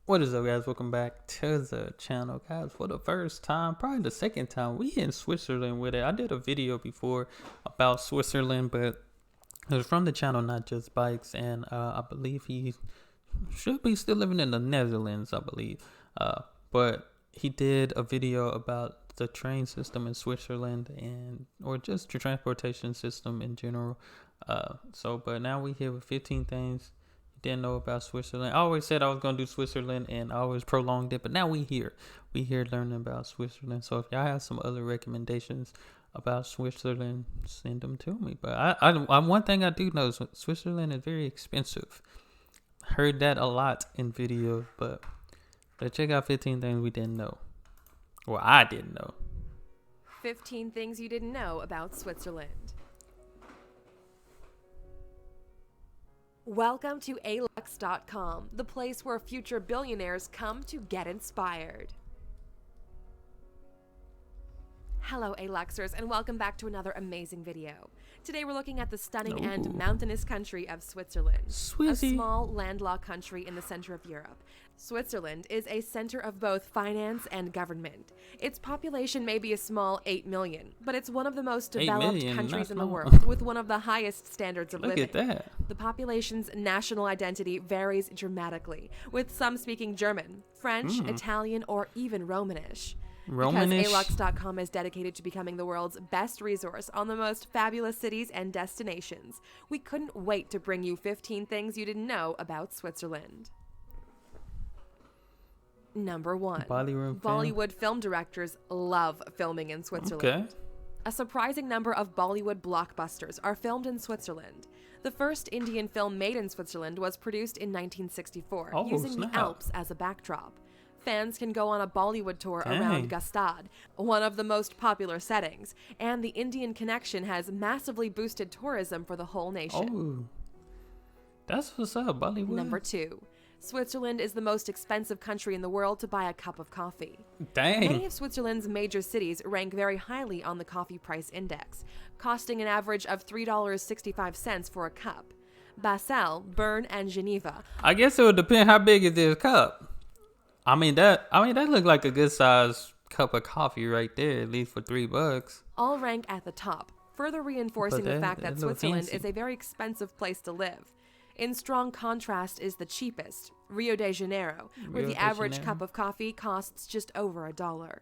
What is up, guys? Welcome back to the channel, guys. For the first time, probably the second time, we in Switzerland with it. I did a video before about Switzerland, but it was from the channel Not Just Bikes, and I believe he should be still living in the Netherlands, I believe. But he did a video about the train system in Switzerland or just the transportation system in general. But now we here with 15 things didn't know about Switzerland. I always said I was gonna do Switzerland, and I always prolonged it. But now we here learning about Switzerland. So if y'all have some other recommendations about Switzerland, send them to me. But I one thing I do know is Switzerland is very expensive. Heard that a lot in videos, but let's check out 15 things we didn't know. Well, I didn't know. 15 things you didn't know about Switzerland. Welcome to alux.com, the place where future billionaires come to get inspired. Hello, Aluxers, and welcome back to another amazing video. Today we're looking at the stunning and mountainous country of Switzerland, a small landlocked country in the center of Europe. Switzerland is a center of both finance and government. Its population may be a small 8 million, but it's one of the most developed countries in the world, with one of the highest standards of living. Look at that. The population's national identity varies dramatically, with some speaking German, French, Italian, or even Romanish. Because alux.com is dedicated to becoming the world's best resource on the most fabulous cities and destinations, we couldn't wait to bring you 15 things you didn't know about Switzerland. Number 1. Bollywood film directors love filming in Switzerland. Okay. A surprising number of Bollywood blockbusters are filmed in Switzerland. The first Indian film made in Switzerland was produced in 1964, using the Alps as a backdrop. Fans can go on a Bollywood tour around Gastad, one of the most popular settings, and the Indian connection has massively boosted tourism for the whole nation. Oh, that's what's up, Bollywood. Number 2. Switzerland is the most expensive country in the world to buy a cup of coffee. Dang. Many of Switzerland's major cities rank very highly on the coffee price index, costing an average of $3.65 for a cup. Basel, Bern, and Geneva. I guess it would depend how big is this cup. I mean that looked like a good size cup of coffee right there, at least for $3. All rank at the top, further reinforcing the fact that Switzerland is a very expensive place to live. In strong contrast is the cheapest, Rio de Janeiro, where the average cup of coffee costs just over $1.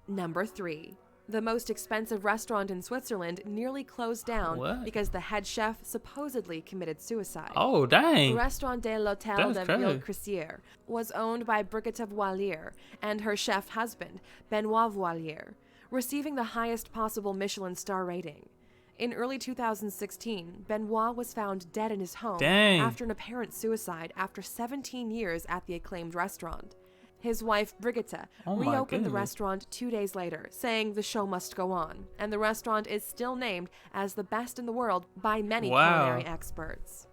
Number 3. The most expensive restaurant in Switzerland nearly closed down because the head chef supposedly committed suicide. Oh, dang. Restaurant de l'Hôtel de Ville-Cressier was owned by Brigitte Voilier and her chef husband, Benoit Voilier, receiving the highest possible Michelin star rating. In early 2016, Benoit was found dead in his home after an apparent suicide after 17 years at the acclaimed restaurant. His wife, Brigitte, reopened the restaurant 2 days later, saying the show must go on, and the restaurant is still named as the best in the world by many culinary experts.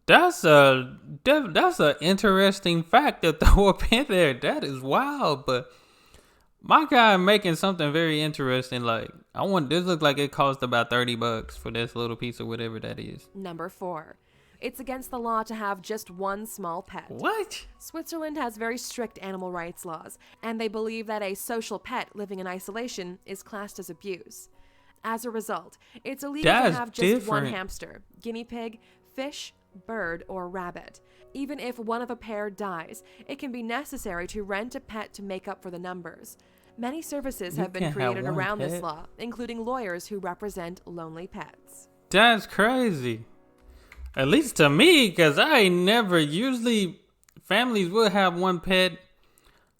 That's a interesting fact to throw up in there. That is wild, but my guy making something very interesting. Like, this look like it cost about $30 for this little piece of whatever that is. Number 4. It's against the law to have just one small pet. What? Switzerland has very strict animal rights laws, and they believe that a social pet living in isolation is classed as abuse. As a result, it's illegal to have just one hamster, guinea pig, fish, bird, or rabbit. Even if one of a pair dies, it can be necessary to rent a pet to make up for the numbers. Many services have been created around this law, including lawyers who represent lonely pets. That's crazy. At least to me, because usually families will have one pet.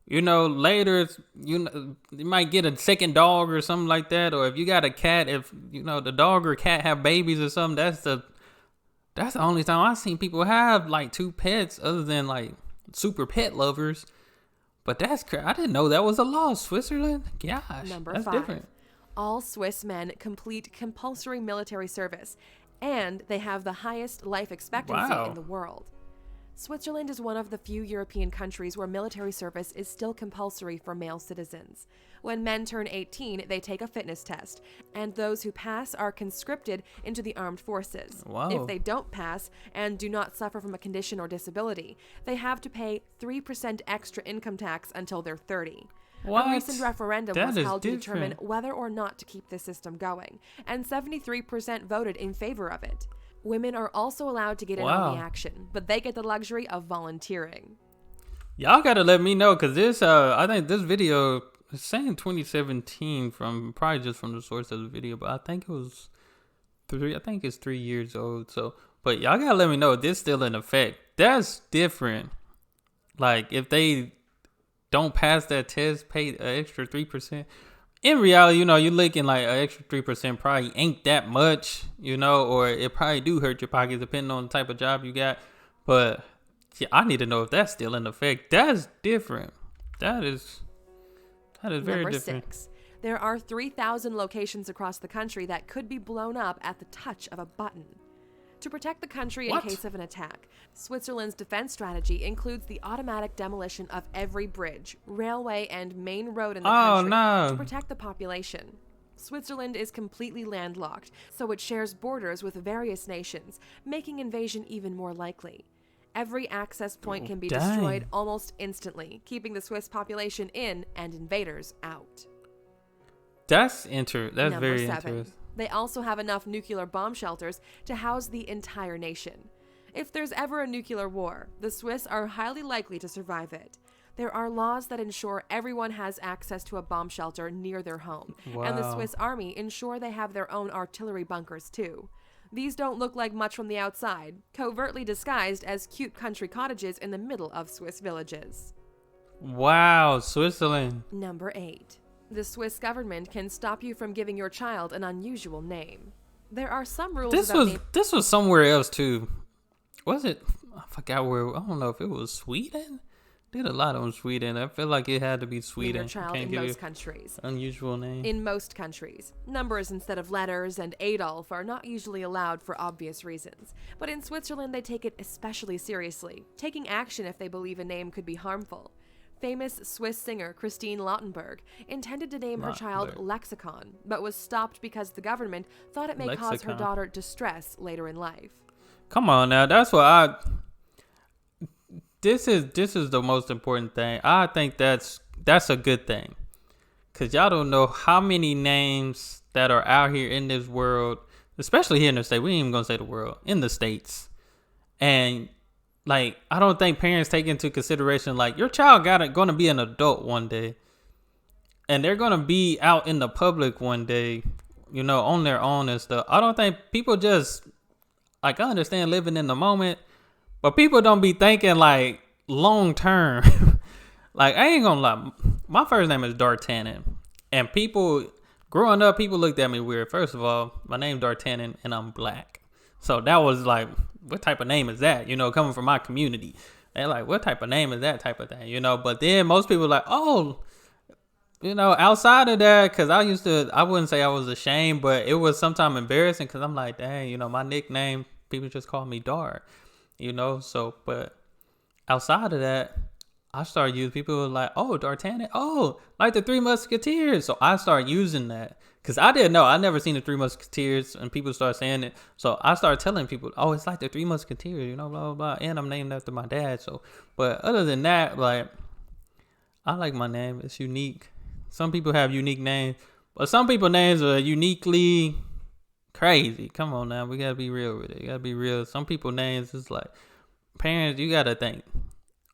You know, later, you might get a second dog or something like that. Or if you got a cat, if, the dog or cat have babies or something, that's the only time I've seen people have, like, 2 pets other than, like, super pet lovers. But that's crazy. I didn't know that was a law. Switzerland? Gosh, Number 5. Different. All Swiss men complete compulsory military service, and they have the highest life expectancy in the world. Switzerland is one of the few European countries where military service is still compulsory for male citizens. When men turn 18, they take a fitness test, and those who pass are conscripted into the armed forces. Wow. If they don't pass and do not suffer from a condition or disability, they have to pay 3% extra income tax until they're 30. What? A recent referendum That was is held to different. determine whether or not to keep the system going, and 73% voted in favor of it. Women are also allowed to get in on the action, but they get the luxury of volunteering. Y'all gotta let me know, cause this I think this video is saying 2017 from probably just from the source of the video, but I think it was it's 3 years old. So, but y'all gotta let me know if this still in effect. That's different. Like if they don't pass that test, pay an extra 3%. In reality, you're looking like an extra 3% probably ain't that much, or it probably do hurt your pockets depending on the type of job you got. But yeah, I need to know if that's still in effect. That's different. That is very Number different. 6. There are 3,000 locations across the country that could be blown up at the touch of a button. To protect the country in case of an attack, Switzerland's defense strategy includes the automatic demolition of every bridge, railway, and main road in the country to protect the population. Switzerland is completely landlocked, so it shares borders with various nations, making invasion even more likely. Every access point can be destroyed almost instantly, keeping the Swiss population in and invaders out. That's Number very 7. interesting. They also have enough nuclear bomb shelters to house the entire nation. If there's ever a nuclear war, the Swiss are highly likely to survive it. There are laws that ensure everyone has access to a bomb shelter near their home, and the Swiss army ensure they have their own artillery bunkers too. These don't look like much from the outside, covertly disguised as cute country cottages in the middle of Swiss villages. Wow, Switzerland. Number 8. The Swiss government can stop you from giving your child an unusual name. There are some rules This was somewhere else too. Was it? I forgot where. I don't know if it was Sweden. Did a lot on Sweden. I feel like it had to be Sweden. Your child in most countries. Unusual name. In most countries, numbers instead of letters and Adolf are not usually allowed for obvious reasons. But in Switzerland, they take it especially seriously, taking action if they believe a name could be harmful. Famous Swiss singer Christine Lautenberg intended to name her child Lexicon, but was stopped because the government thought it may cause her daughter distress later in life. Come on now, that's what This is the most important thing. I think that's a good thing, cause y'all don't know how many names that are out here in this world, especially here in the States. We ain't even gonna say the world, in the States, and like, I don't think parents take into consideration, like, your child gonna be an adult one day, and they're gonna be out in the public one day, on their own and stuff. I don't think people just, like, I understand living in the moment, but people don't be thinking, like, long term. Like, I ain't gonna lie, my first name is D'Artagnan, and growing up, people looked at me weird. First of all, my name's D'Artagnan, and I'm black, so that was like, what type of name is that? Coming from my community. They're like, what type of name is that type of thing? But then most people are like, oh, outside of that, because I wouldn't say I was ashamed, but it was sometimes embarrassing because I'm like, dang, my nickname, people just call me Dar, so, but outside of that, I started using, people were like, oh, D'Artagnan, oh, like the Three Musketeers. So I started using that. Because I didn't know. I never seen the Three Musketeers, and people started saying it. So I started telling people, oh, it's like the Three Musketeers, blah, blah, blah. And I'm named after my dad. So, but other than that, like, I like my name. It's unique. Some people have unique names, but some people's names are uniquely crazy. Come on now. We got to be real with it. You got to be real. Some people's names is like, parents, you got to think,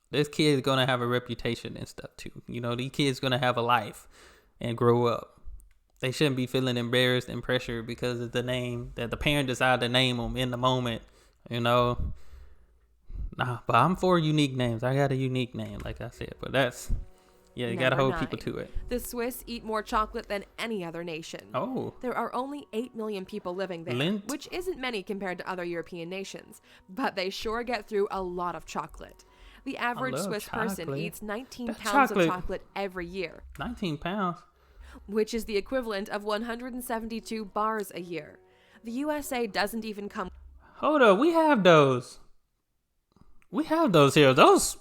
this kid is going to have a reputation and stuff too. These kids going to have a life and grow up. They shouldn't be feeling embarrassed and pressured because of the name that the parent decided to name them in the moment, Nah, but I'm for unique names. I got a unique name, like I said, but that's, you got to hold people to it. The Swiss eat more chocolate than any other nation. Oh. There are only 8 million people living there, which isn't many compared to other European nations, but they sure get through a lot of chocolate. The average Swiss person eats 19 pounds of chocolate every year. 19 pounds? Which is the equivalent of 172 bars a year. The USA doesn't even come... Hold up, we have those. We have those here. That's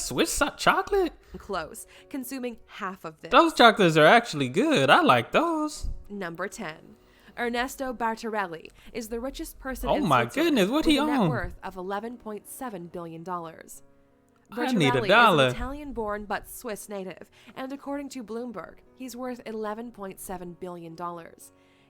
Swiss chocolate. Close, consuming half of this. Those chocolates are actually good. I like those. Number 10. Ernesto Bartarelli is the richest person Oh in my Switzerland goodness, what with he a net own? worth of $11.7 billion. I need a Bartarelli dollar. is an Italian-born but Swiss native, and according to Bloomberg, he's worth $11.7 billion.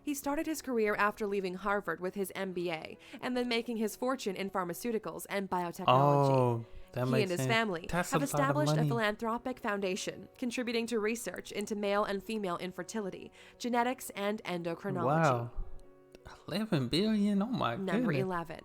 He started his career after leaving Harvard with his MBA and then making his fortune in pharmaceuticals and biotechnology. Oh, that He makes and his sense. family That's have a lot of established a money. philanthropic foundation contributing to research into male and female infertility, genetics, and endocrinology. Wow, 11 billion. Oh my Number goodness. 11.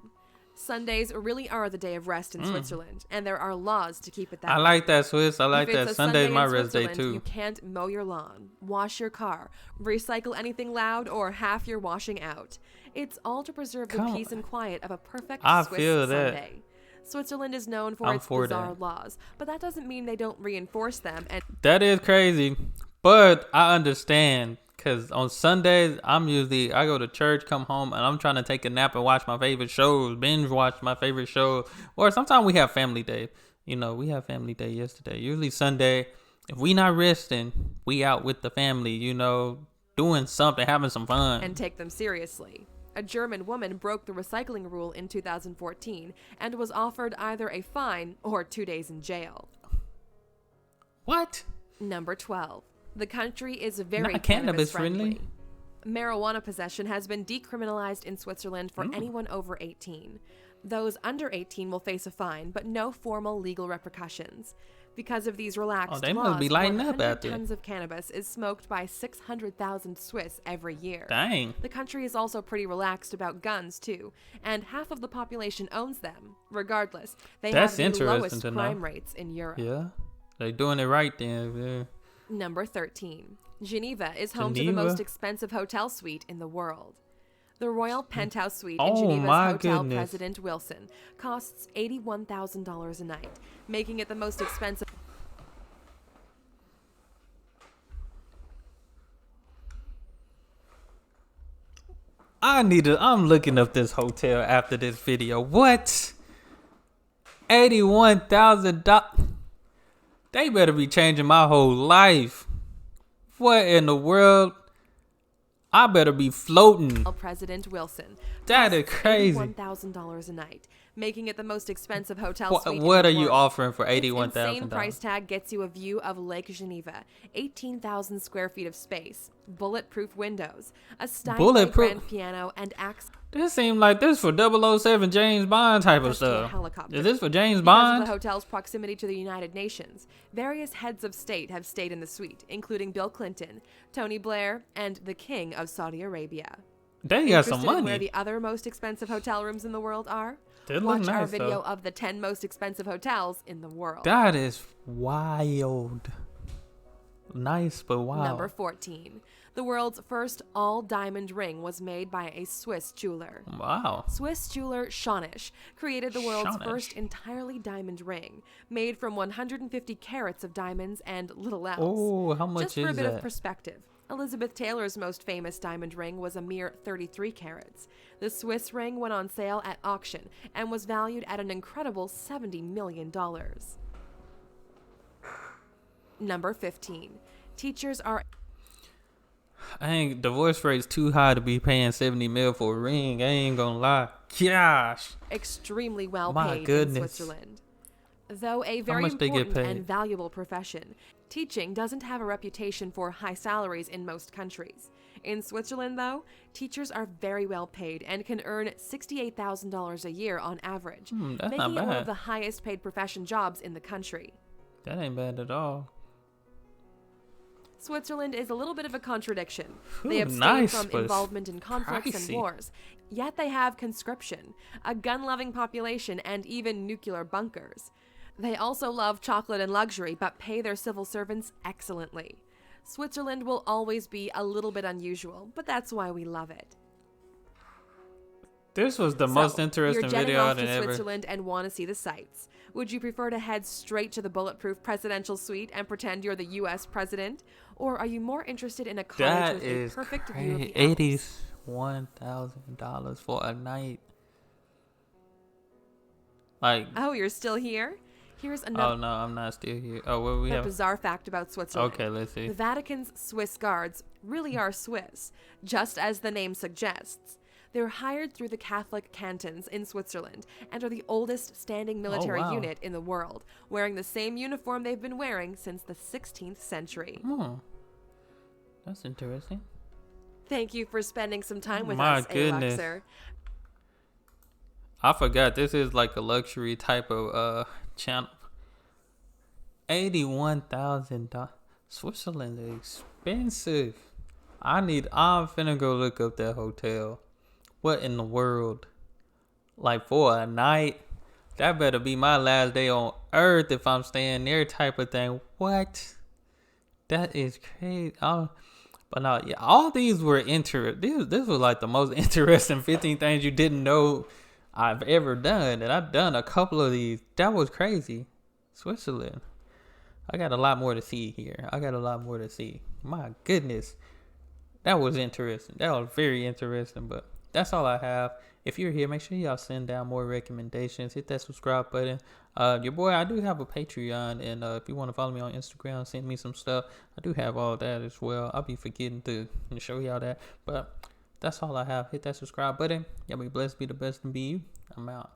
Sundays really are the day of rest in Switzerland, and there are laws to keep it that I way. like that, Swiss. I like If it's that. a Sunday's Sunday my in rest day Switzerland, You too. can't mow your lawn, wash your car, recycle anything loud, or half your washing out. It's all to preserve the peace and quiet of a perfect I Swiss feel that. Sunday. Switzerland is known for I'm its for bizarre that. laws, but that doesn't mean they don't reinforce them. And That is crazy, but I understand. Cause on Sundays, I go to church, come home, and I'm trying to take a nap and watch my favorite shows, binge watch my favorite shows. Or sometimes we have family day. We have family day yesterday. Usually Sunday, if we not resting, we out with the family, doing something, having some fun. and take them seriously. A German woman broke the recycling rule in 2014 and was offered either a fine or 2 days in jail. What? Number 12. The country is very Not cannabis cannabis friendly. friendly. Marijuana possession has been decriminalized in Switzerland for anyone over 18. Those under 18 will face a fine, but no formal legal repercussions. Because of these relaxed they laws, must be lighting up 100 out there. tons of cannabis is smoked by 600,000 Swiss every year. Dang. The country is also pretty relaxed about guns, too, and half of the population owns them. Regardless, they That's have the interesting lowest to know. crime rates in Europe. Yeah. They doing it right then. Yeah. Number 13. Geneva is home to the Geneva? most expensive hotel suite in the world. The Royal Penthouse Suite in Oh, Geneva's my Hotel goodness. President Wilson costs $81,000 a night, making it the most expensive. I'm looking up this hotel after this video. What? $81,000. They better be changing my whole life. What in the world? I better be floating. President Wilson. That is costs crazy. $81,000 a night, making it the most expensive hotel suite. What in are the you world. offering for Its insane $81,000? price tag gets you a view of Lake Geneva, 18,000 square feet of space, bulletproof windows, a Steinway Bulletproof? grand piano, and access This seems like this for 007 James Bond type of to a stuff. helicopter. Is this for James Because Bond? of the hotel's proximity to the United Nations, various heads of state have stayed in the suite, including Bill Clinton, Tony Blair, and the King of Saudi Arabia. They got some Interested in where money. the other most expensive hotel rooms in the world are? They look Watch our nice, video though. of the 10 most expensive hotels in the world. That is wild. Nice, but wow. Number 14. The world's first all-diamond ring was made by a Swiss jeweler. Wow. Swiss jeweler Schonisch created the world's Schonisch. first entirely diamond ring, made from 150 carats of diamonds and little else. Oh, how much Just for a is bit of that? perspective, Elizabeth Taylor's most famous diamond ring was a mere 33 carats. The Swiss ring went on sale at auction and was valued at an incredible $70 million. Number 15. Teachers are Divorce rate's too high to be paying 70 mil for a ring. I ain't gonna lie. Gosh. extremely well My paid in goodness. Switzerland. Though a very much they get important and paid? valuable profession, teaching doesn't have a reputation for high salaries in most countries. In Switzerland, though, teachers are very well paid and can earn $68,000 a year on average, That's making not it one bad. of the highest paid profession jobs in the country. That ain't bad at all. Switzerland is a little bit of a contradiction. Ooh, They abstain nice, from but involvement in conflicts and pricey. wars, yet they have conscription, a gun-loving population, and even nuclear bunkers. They also love chocolate and luxury, but pay their civil servants excellently. Switzerland will always be a little bit unusual, but that's why we love it. This was the So, most interesting you're jetting video off than to ever. Switzerland and want to see the sights. Would you prefer to head straight to the bulletproof presidential suite and pretend you're the U.S. president? Or are you more interested in a cottage That with is a perfect view of crazy. the Alps? $81,000 for a night. Like, Oh, you're still here? Here's oh another no, I'm not still here. Oh, what we have? bizarre fact about Switzerland. Okay, let's see. The Vatican's Swiss guards really are Swiss, just as the name suggests. They're hired through the Catholic cantons in Switzerland and are the oldest standing military wow. unit in the world, wearing the same uniform they've been wearing since the 16th century. That's interesting. Thank you for spending some time with My us, goodness. Aluxer. I forgot this is like a luxury type of channel. $81,000. Switzerland is expensive. I'm finna go look up that hotel. What in the world? Like for a night? That better be my last day on earth if I'm staying there type of thing. What? That is crazy. But no, yeah, all these were interesting. This was like the most interesting 15 things you didn't know I've ever done. And I've done a couple of these. That was crazy. Switzerland. I got a lot more to see here. My goodness. That was interesting. That was very interesting. But that's all I have. If you're here, make sure y'all send down more recommendations. Hit that subscribe button. Your boy, I do have a Patreon. And if you want to follow me on Instagram, send me some stuff. I do have all that as well. I'll be forgetting to show y'all that. But that's all I have. Hit that subscribe button. Y'all be blessed, be the best, and be you. I'm out.